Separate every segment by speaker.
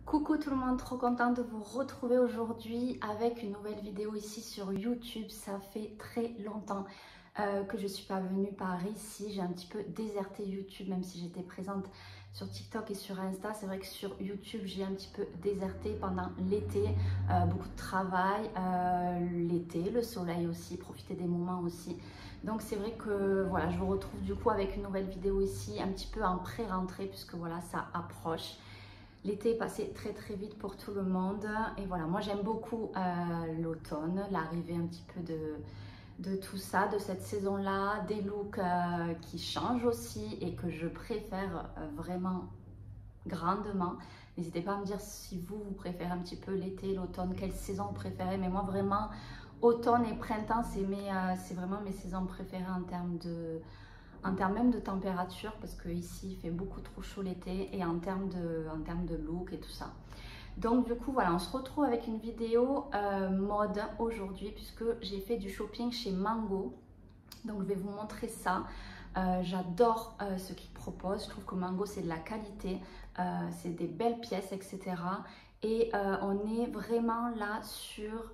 Speaker 1: Coucou tout le monde, trop contente de vous retrouver aujourd'hui avec une nouvelle vidéo ici sur YouTube. Ça fait très longtemps que je ne suis pas venue par ici. J'ai un petit peu déserté YouTube, même si j'étais présente sur TikTok et sur Insta. C'est vrai que sur YouTube, j'ai un petit peu déserté pendant l'été. Beaucoup de travail, l'été, le soleil aussi, profiter des moments aussi. Donc c'est vrai que voilà, je vous retrouve du coup avec une nouvelle vidéo ici, un petit peu en pré-rentrée, puisque voilà, ça approche. L'été est passé très très vite pour tout le monde et voilà, moi j'aime beaucoup l'automne, l'arrivée un petit peu de tout ça, de cette saison-là, des looks qui changent aussi et que je préfère vraiment grandement. N'hésitez pas à me dire si vous préférez un petit peu l'été, l'automne, quelle saison vous préférez, mais moi vraiment automne et printemps c'est vraiment mes saisons préférées en termes même de température, parce que ici il fait beaucoup trop chaud l'été, et en termes de look et tout ça. Donc du coup voilà, on se retrouve avec une vidéo mode aujourd'hui, puisque j'ai fait du shopping chez Mango. Donc je vais vous montrer ça. J'adore ce qu'ils proposent. Je trouve que Mango c'est de la qualité, c'est des belles pièces, etc. Et on est vraiment là sur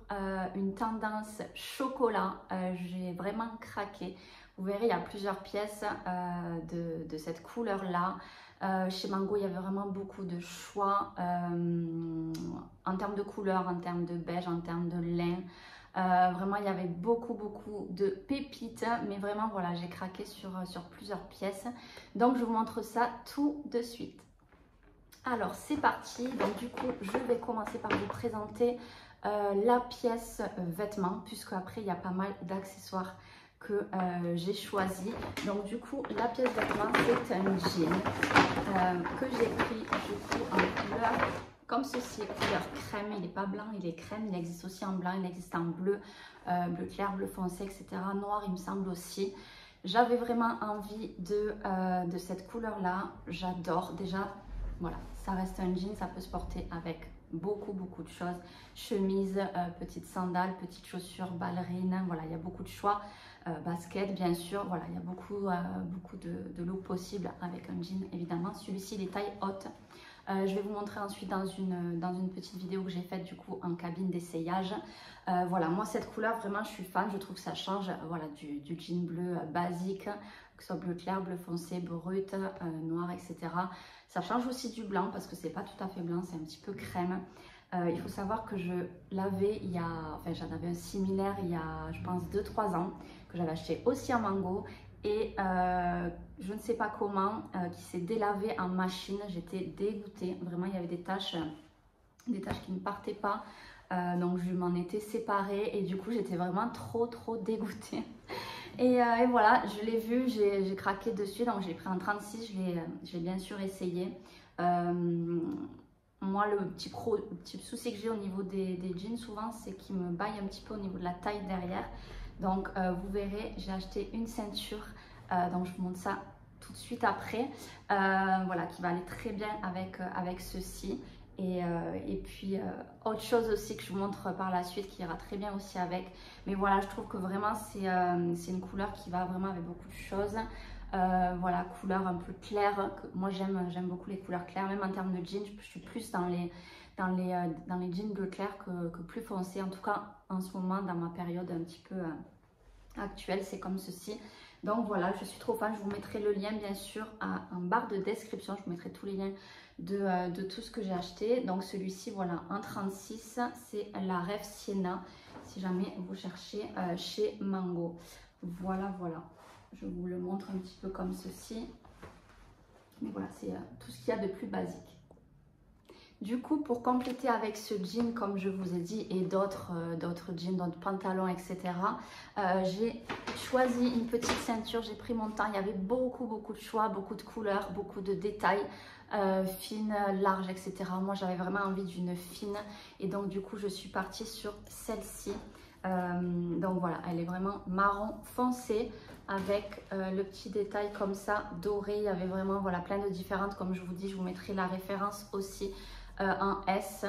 Speaker 1: une tendance chocolat. J'ai vraiment craqué. Vous verrez, il y a plusieurs pièces de cette couleur-là. Chez Mango, il y avait vraiment beaucoup de choix en termes de couleurs, en termes de beige, en termes de lin. Vraiment, il y avait beaucoup de pépites. Mais vraiment, voilà, j'ai craqué sur plusieurs pièces. Donc, je vous montre ça tout de suite. Alors, c'est parti. Donc, du coup, je vais commencer par vous présenter la pièce vêtements, puisque après, il y a pas mal d'accessoires que j'ai choisi. Donc du coup, la pièce vêtement, c'est un jean que j'ai pris du coup en couleur comme ceci, couleur crème. Il n'est pas blanc, il est crème. Il existe aussi en blanc, il existe en bleu, bleu clair, bleu foncé, etc. Noir, il me semble aussi. J'avais vraiment envie de cette couleur là. J'adore déjà. Voilà, ça reste un jean, ça peut se porter avec beaucoup de choses, chemise, petites sandales, petites chaussures, ballerines. Voilà, il y a beaucoup de choix. Basket bien sûr, voilà, il y a beaucoup de looks possibles avec un jean évidemment. Celui-ci il est taille haute. Je vais vous montrer ensuite dans une petite vidéo que j'ai faite du coup en cabine d'essayage. Voilà, moi cette couleur vraiment je suis fan, je trouve que ça change voilà, du jean bleu basique, que ce soit bleu clair, bleu foncé, brut, noir, etc. Ça change aussi du blanc parce que c'est pas tout à fait blanc, c'est un petit peu crème. Il faut savoir que je l'avais j'en avais un similaire il y a je pense 2-3 ans, que j'avais acheté aussi en Mango, et je ne sais pas comment, qui s'est délavé en machine. J'étais dégoûtée, vraiment il y avait des taches qui ne partaient pas, donc je m'en étais séparée et du coup j'étais vraiment trop dégoûtée. Et voilà, je l'ai vu, j'ai craqué dessus, donc j'ai pris un 36, je l'ai bien sûr essayé. Moi, le petit souci que j'ai au niveau des jeans souvent, c'est qu'ils me baillent un petit peu au niveau de la taille derrière. Donc vous verrez, j'ai acheté une ceinture, donc je vous montre ça tout de suite après, voilà, qui va aller très bien avec ceci. Et puis autre chose aussi que je vous montre par la suite qui ira très bien aussi avec. Mais voilà, je trouve que vraiment c'est une couleur qui va vraiment avec beaucoup de choses. Voilà, couleur un peu claire. Moi j'aime beaucoup les couleurs claires, même en termes de jeans. Je suis plus dans les jeans bleu clair que plus foncé. En tout cas en ce moment, dans ma période un petit peu actuelle, c'est comme ceci. Donc voilà, je suis trop fan. Je vous mettrai le lien bien sûr en barre de description. Je vous mettrai tous les liens de tout ce que j'ai acheté. Donc celui-ci, voilà, en 36, c'est la Rêve Sienna, si jamais vous cherchez chez Mango. Voilà, je vous le montre un petit peu comme ceci. Mais voilà, c'est tout ce qu'il y a de plus basique. Du coup, pour compléter avec ce jean, comme je vous ai dit, et d'autres jeans, d'autres pantalons, etc., j'ai choisi une petite ceinture. J'ai pris mon temps. Il y avait beaucoup de choix, beaucoup de couleurs, beaucoup de détails, fines, larges, etc. Moi, j'avais vraiment envie d'une fine. Et donc, du coup, je suis partie sur celle-ci. Donc voilà, elle est vraiment marron foncé avec le petit détail comme ça, doré. Il y avait vraiment voilà, plein de différentes. Comme je vous dis, je vous mettrai la référence aussi. En S,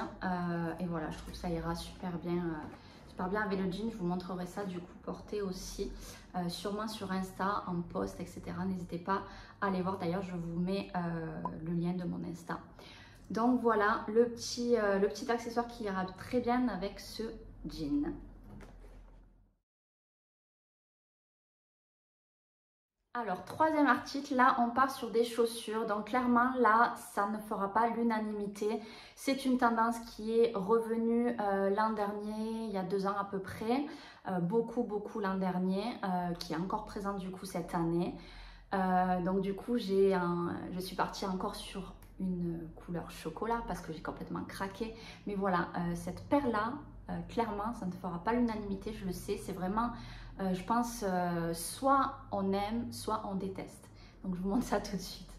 Speaker 1: et voilà, je trouve que ça ira super bien avec le jean. Je vous montrerai ça du coup porté aussi sûrement sur Insta en post, etc. N'hésitez pas à aller voir, d'ailleurs je vous mets le lien de mon Insta. Donc voilà le petit accessoire qui ira très bien avec ce jean. Alors, troisième article, là on part sur des chaussures, donc clairement là ça ne fera pas l'unanimité. C'est une tendance qui est revenue l'an dernier, il y a 2 ans à peu près, beaucoup l'an dernier, qui est encore présente du coup cette année. Donc du coup je suis partie encore sur une couleur chocolat parce que j'ai complètement craqué. Mais voilà, cette paire là, clairement ça ne fera pas l'unanimité, je le sais, c'est vraiment... je pense soit on aime, soit on déteste. Donc je vous montre ça tout de suite.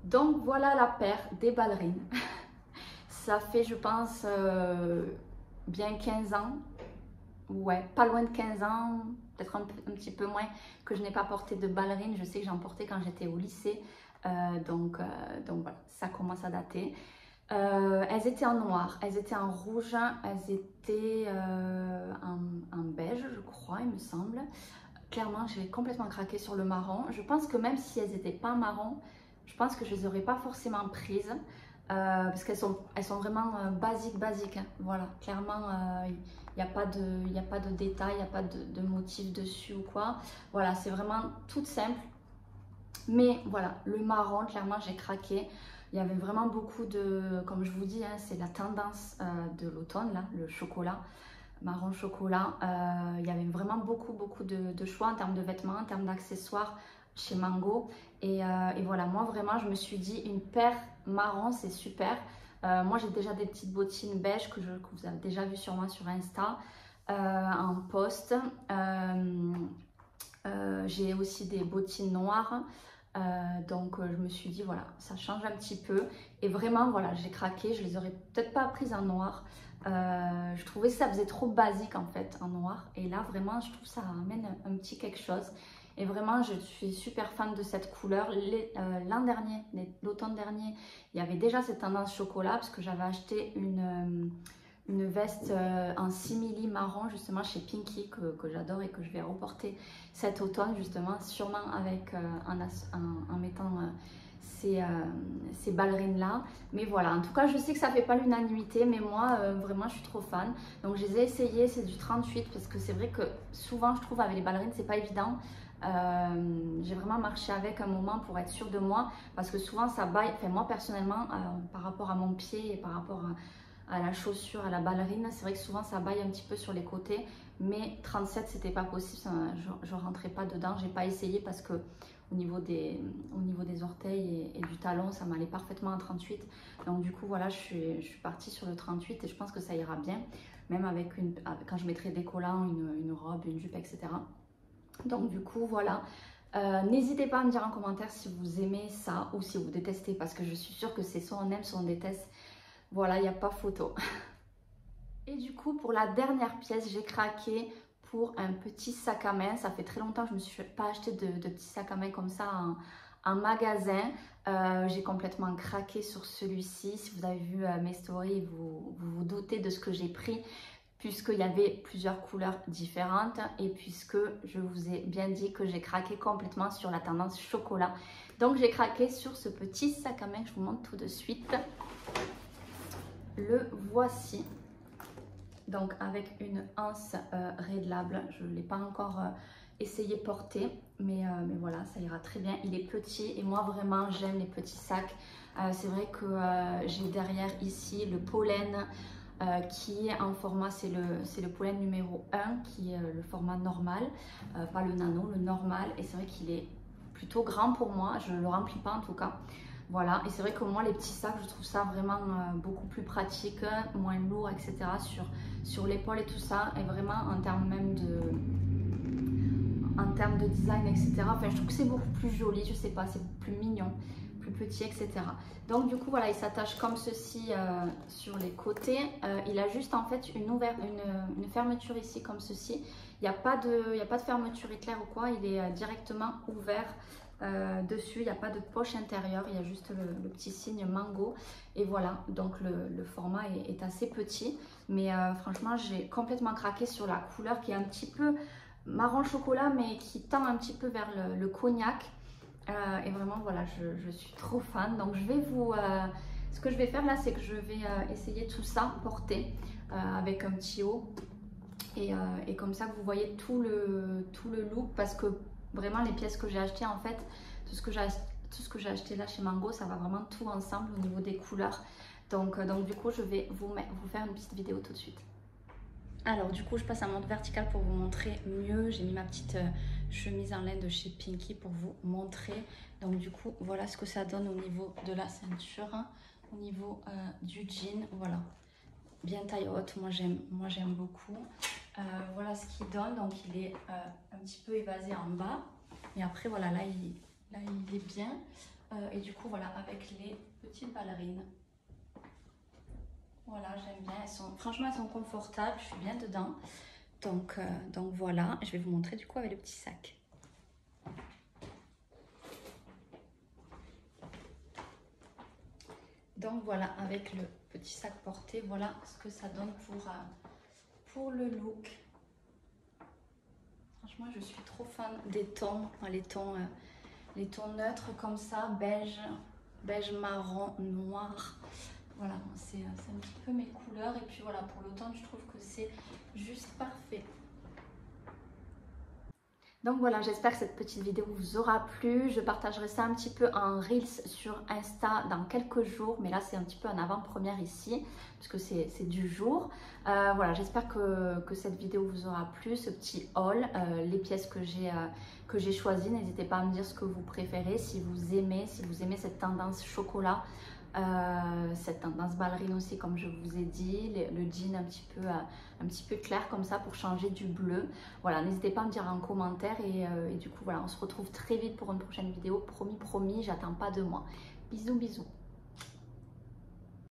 Speaker 1: Donc voilà la paire des ballerines. Ça fait je pense bien 15 ans. Ouais, pas loin de 15 ans, peut-être un petit peu moins que je n'ai pas porté de ballerines. Je sais que j'en portais quand j'étais au lycée. Donc voilà, ça commence à dater. Elles étaient en noir, elles étaient en rouge, elles étaient en beige, je crois, il me semble. Clairement, j'ai complètement craqué sur le marron. Je pense que même si elles n'étaient pas marron, je pense que je les aurais pas forcément prises. Parce qu'elles sont vraiment basiques. Hein. Voilà, clairement, il n'y a pas de détails, il n'y a pas de motif dessus ou quoi. Voilà, c'est vraiment tout simple. Mais voilà, le marron, clairement, j'ai craqué. Il y avait vraiment beaucoup de, comme je vous dis, hein, c'est la tendance de l'automne, là, le chocolat, marron chocolat. Il y avait vraiment beaucoup de choix en termes de vêtements, en termes d'accessoires chez Mango. Et voilà, moi vraiment, je me suis dit, une paire marron, c'est super. Moi, j'ai déjà des petites bottines beige que vous avez déjà vu sur moi sur Insta, en post. J'ai aussi des bottines noires. Donc je me suis dit voilà, ça change un petit peu et vraiment voilà, j'ai craqué. Je les aurais peut-être pas prises en noir, je trouvais que ça faisait trop basique en fait en noir, et là vraiment je trouve que ça amène un petit quelque chose, et vraiment je suis super fan de cette couleur. L'an dernier, l'automne dernier, il y avait déjà cette tendance chocolat parce que j'avais acheté une veste en simili marron justement chez Pinky que j'adore et que je vais reporter cet automne justement, sûrement avec en mettant ces ballerines là. Mais voilà, en tout cas je sais que ça fait pas l'unanimité, mais moi vraiment je suis trop fan. Donc je les ai essayées, c'est du 38 parce que c'est vrai que souvent je trouve avec les ballerines c'est pas évident. J'ai vraiment marché avec un moment pour être sûre de moi, parce que souvent ça baille, enfin moi personnellement par rapport à mon pied et par rapport à la chaussure, à la ballerine, c'est vrai que souvent ça baille un petit peu sur les côtés, mais 37 c'était pas possible, je rentrais pas dedans, j'ai pas essayé parce que au niveau des orteils et du talon ça m'allait parfaitement à 38, donc du coup voilà, je suis partie sur le 38 et je pense que ça ira bien, même avec quand je mettrai des collants, une robe, une jupe, etc. Donc du coup voilà, n'hésitez pas à me dire en commentaire si vous aimez ça ou si vous détestez, parce que je suis sûre que c'est soit on aime soit on déteste. Voilà, il n'y a pas photo. Et du coup, pour la dernière pièce, j'ai craqué pour un petit sac à main. Ça fait très longtemps que je ne me suis pas acheté de petits sacs à main comme ça en magasin. J'ai complètement craqué sur celui-ci. Si vous avez vu mes stories, vous doutez de ce que j'ai pris, puisqu'il y avait plusieurs couleurs différentes et puisque je vous ai bien dit que j'ai craqué complètement sur la tendance chocolat. Donc j'ai craqué sur ce petit sac à main que je vous montre tout de suite. Le voici, donc avec une anse réglable. Je ne l'ai pas encore essayé porter, mais voilà, ça ira très bien. Il est petit et moi vraiment j'aime les petits sacs. C'est vrai que j'ai derrière ici le pollen qui est en format, c'est le pollen numéro 1 qui est le format normal, pas le nano, le normal, et c'est vrai qu'il est plutôt grand pour moi, je ne le remplis pas en tout cas. Voilà, et c'est vrai que moi les petits sacs, je trouve ça vraiment beaucoup plus pratique, moins lourd, etc. sur l'épaule et tout ça, et vraiment en termes même de design, etc. Enfin, je trouve que c'est beaucoup plus joli, je sais pas, c'est plus mignon, plus petit, etc. Donc du coup voilà, il s'attache comme ceci sur les côtés. Il a juste en fait une fermeture ici comme ceci. Il n'y a pas de fermeture éclair ou quoi, il est directement ouvert. Dessus il n'y a pas de poche intérieure, il y a juste le petit signe Mango, et voilà, donc le format est assez petit, mais franchement j'ai complètement craqué sur la couleur qui est un petit peu marron chocolat mais qui tend un petit peu vers le cognac. Et vraiment voilà, je suis trop fan. Donc je vais vous... ce que je vais faire là, c'est que je vais essayer tout ça porter avec un petit haut. Et comme ça vous voyez tout le look, parce que vraiment les pièces que j'ai achetées en fait, tout ce que j'ai acheté là chez Mango, ça va vraiment tout ensemble au niveau des couleurs. Donc du coup je vais vous faire une petite vidéo tout de suite. Alors du coup je passe en mode vertical pour vous montrer mieux. J'ai mis ma petite chemise en laine de chez Pinky pour vous montrer. Donc du coup voilà ce que ça donne au niveau de la ceinture, hein, au niveau du jean, voilà. Bien taille haute, moi j'aime beaucoup. Voilà ce qu'il donne, donc il est un petit peu évasé en bas. Mais après voilà, là il est bien. Et du coup voilà, avec les petites ballerines. Voilà, j'aime bien, franchement elles sont confortables, je suis bien dedans. Donc voilà, je vais vous montrer du coup avec le petit sac. Donc voilà, avec le petit sac porté, voilà ce que ça donne pour le look. Franchement, je suis trop fan des tons, les tons neutres comme ça, beige marron, noir. Voilà, c'est un petit peu mes couleurs. Et puis voilà, pour l'automne, je trouve que c'est juste parfait. Donc voilà, j'espère que cette petite vidéo vous aura plu. Je partagerai ça un petit peu en Reels sur Insta dans quelques jours. Mais là, c'est un petit peu en avant-première ici, puisque c'est du jour. Voilà, j'espère que cette vidéo vous aura plu, ce petit haul. Les pièces que j'ai choisies, n'hésitez pas à me dire ce que vous préférez. Si vous aimez cette tendance chocolat, cette tendance ballerine aussi, comme je vous ai dit, le jean un petit peu clair comme ça pour changer du bleu. Voilà, n'hésitez pas à me dire en commentaire et du coup voilà, on se retrouve très vite pour une prochaine vidéo, promis, j'attends pas de moi. Bisous bisous.